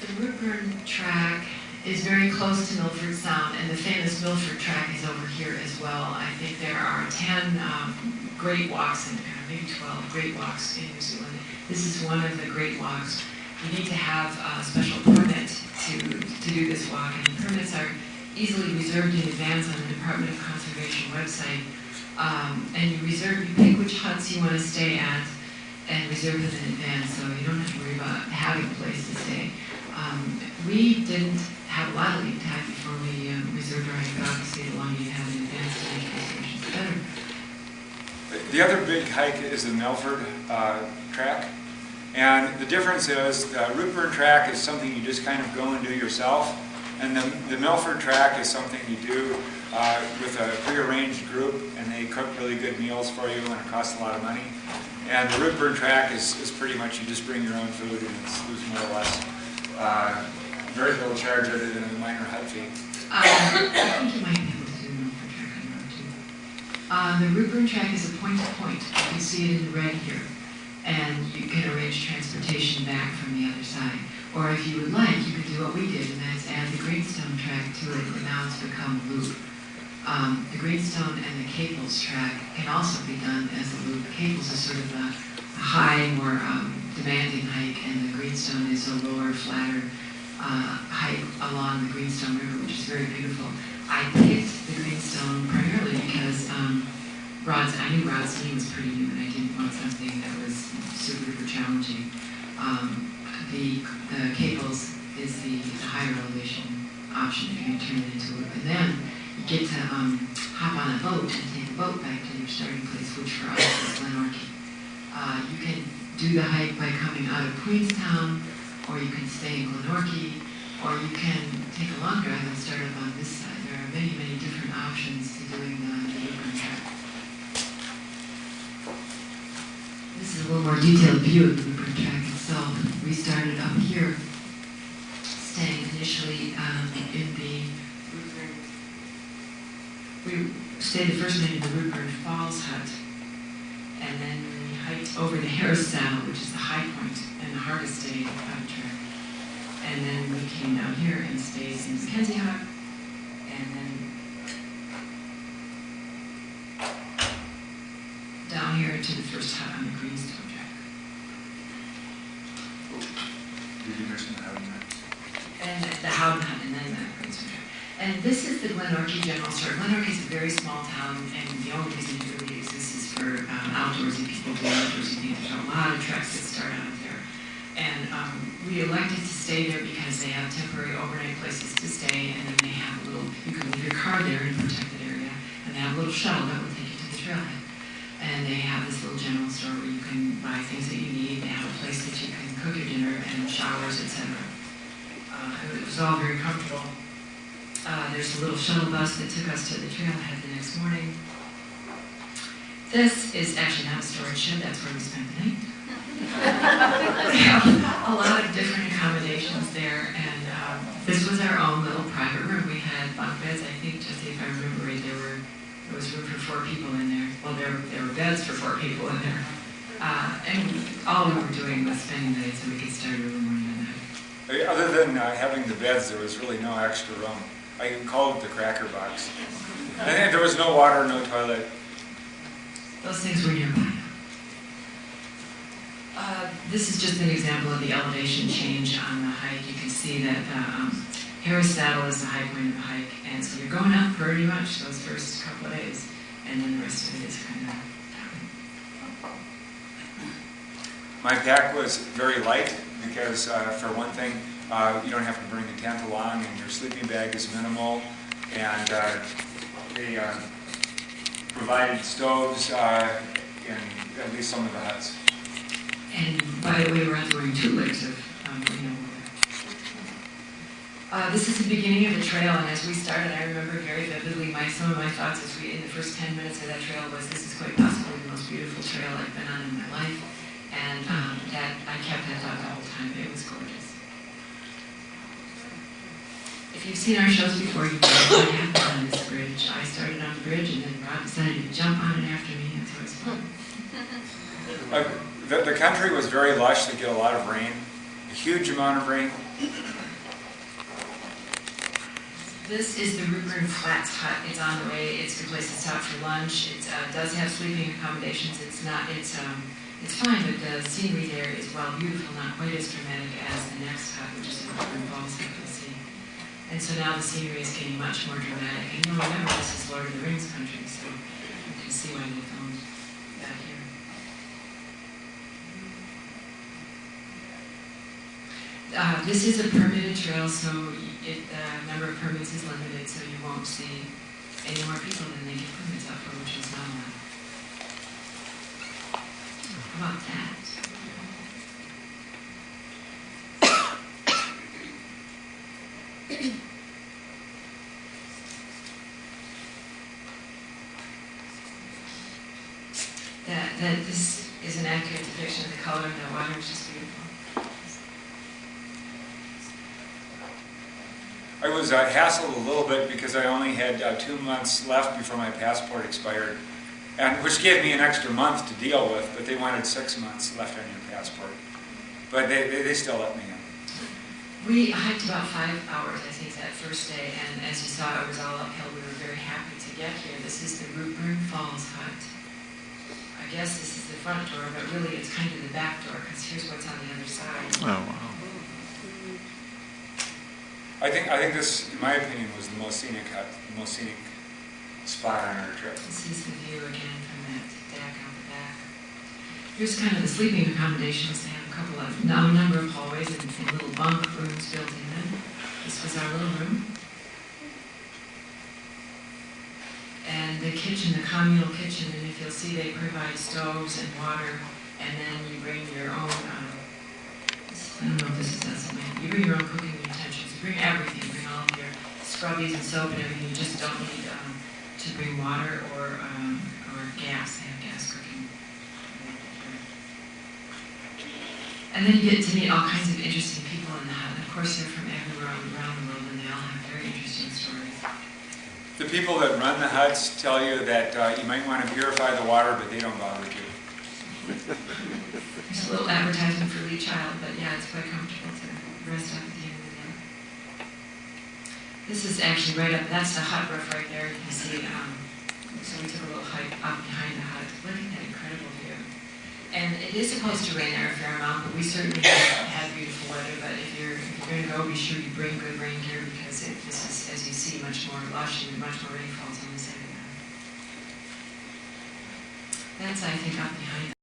The Routeburn Track is very close to Milford Sound, and the famous Milford Track is over here as well. I think there are 10 great walks, and maybe 12 great walks in New Zealand. This is one of the great walks. You need to have a special permit to do this walk, and the permits are easily reserved in advance on the Department of Conservation website. And you pick which huts you want to stay at and reserve them in advance, so you don't have to worry about having a place to stay. We didn't have a lot of lead time before we reserved our hike, but obviously the longer you have in advance to make reservations better. The other big hike is the Milford Track. And the difference is the Routeburn Track is something you just kind of go and do yourself. And the Milford Track is something you do with a prearranged group, and they cook really good meals for you, and it costs a lot of money. And the Routeburn Track is pretty much you just bring your own food, and it's more or less very little charge other than a minor hut fee. I think you might be able to do the Milford Track on your own too. The Routeburn Track is a point-to-point. You can see it in the red here. And you can arrange transportation back from the other side. Or if you would like, you could do what we did, and that's add the Greenstone Track to it, and now it's become a loop. The Greenstone and the Caples Track can also be done as a loop. Caples is sort of a high, more demanding hike, and the Greenstone is a lower, flatter hike along the Greenstone River, which is very beautiful. I picked the Greenstone primarily because I knew Rod's knee was pretty new, and I didn't want something that was super challenging. The Caples is the higher elevation option if you turn it into a loop. And then you get to hop on a boat and take a boat back to your starting place, which for us is Glenorchy. You can do the hike by coming out of Queenstown, or you can stay in Glenorchy, or you can take a long drive and start up on this side. There are many, many different options to doing the Routeburn Track. This is a little more detailed view of the Routeburn Track itself. We started up here, staying initially in the Routeburn. We stayed the first night in the Routeburn Falls hut, and then we hiked over to Harris Saddle, which is the high point and the hardest day of the track. And then we came down here and stayed in Mackenzie Hut, and then down here to the first hut on the Greenstone Track. Did you mention the Howden Hut? And the Howden Hut, and then the Greenstone Track. And this is the Glenorchy General Store. Glenorchy is a very small town, and the only reason it really exists is for outdoorsy people do outdoorsy things. There's a lot of treks that start out there. And we elected to stay there because they have temporary overnight places to stay, and then they have a little, you can leave your car there in a protected area, and they have a little shuttle that will take you to the trailhead. And they have this little general store where you can buy things that you need. They have a place that you can cook your dinner and showers, etc. It was all very comfortable. There's a little shuttle bus that took us to the trailhead the next morning. This is actually not a storage shed. That's where we spent the night. We have a lot of different accommodations there, and this was our own little private room. We had bunk beds. I think, Jesse, if I remember right, there was room for 4 people in there. Well, there were beds for 4 people in there. And all we were doing was spending the night so we could start early morning and night. Other than having the beds, there was really no extra room. I called it the cracker box. And there was no water, no toilet. Those things were nearby. This is just an example of the elevation change on the hike. You can see that Harris Saddle is the high point of the hike, and so you're going up pretty much those first couple of days, and then the rest of it is kind of down. My pack was very light because, for one thing, you don't have to bring a tent along, and your sleeping bag is minimal, and they provided stoves in at least some of the huts. And by the way, we're wearing 2 layers of this is the beginning of the trail, and as we started, I remember very vividly some of my thoughts in the first 10 minutes of that trail was, this is quite possibly the most beautiful trail I've been on in my life, and that I kept that thought the whole time. It was gorgeous. If you've seen our shows before, you know what happened on this bridge. I started on the bridge, and then Rob decided to jump on it after me. That's always fun. The country was very lush. They get a lot of rain. huge amount of rain. This is the Routeburn Flats hut. It's on the way. It's a good place to stop for lunch. It does have sleeping accommodations. It's fine, but the scenery there is, while beautiful, not quite as dramatic as the next hut, which is the Routeburn Falls hut you'll see. And so now the scenery is getting much more dramatic. And you'll remember this is Lord of the Rings country, so you can see why they filmed that here. This is a permitted trail, so the number of permits is limited, so you won't see any more people than they get permits out for, which is not a lot. How about that? That this is an accurate depiction of the color of the water, which is beautiful. I was hassled a little bit because I only had 2 months left before my passport expired, and which gave me an extra month to deal with, but they wanted 6 months left on your passport. But they still let me in. We hiked about 5 hours, I think, that first day, and as you saw, it was all uphill. We were very happy to get here. This is the Routeburn Falls hut. I guess this is the front door, but really it's kind of the back door, because here's what's on the other side. Oh, wow. I think this, in my opinion, was the most scenic hut, the most scenic spot on our trip. This is the view again from that deck out the back. Here's kind of the sleeping accommodations. They have a couple of, a number of hallways and little bunk rooms built in them. This was our little room. And the kitchen, the communal kitchen, and if you'll see, they provide stoves and water, and then you bring your own, I don't know if this is that something, you bring your own cooking utensils, you bring everything, you bring all of your scrubbies and soap and everything. You just don't need to bring water or gas. They have gas cooking. And then you get to meet all kinds of interesting people in the hut. Of course, they're from everywhere around the world, and they all have very interesting stories. The people that run the huts tell you that you might want to purify the water, but they don't bother to. There's a little advertisement for Lee Child, but yeah, it's quite comfortable to rest up at the end of the day. This is actually right up, that's the hut roof right there. You can see, so we took a little hike up behind the hut. Look at that incredible view. And it is supposed to rain there a fair amount, but we certainly have had beautiful weather. But if you're going to go, be sure you bring good rain gear, because this is, as you see, much more lush and much more rain falls on this area. That's, I think, up behind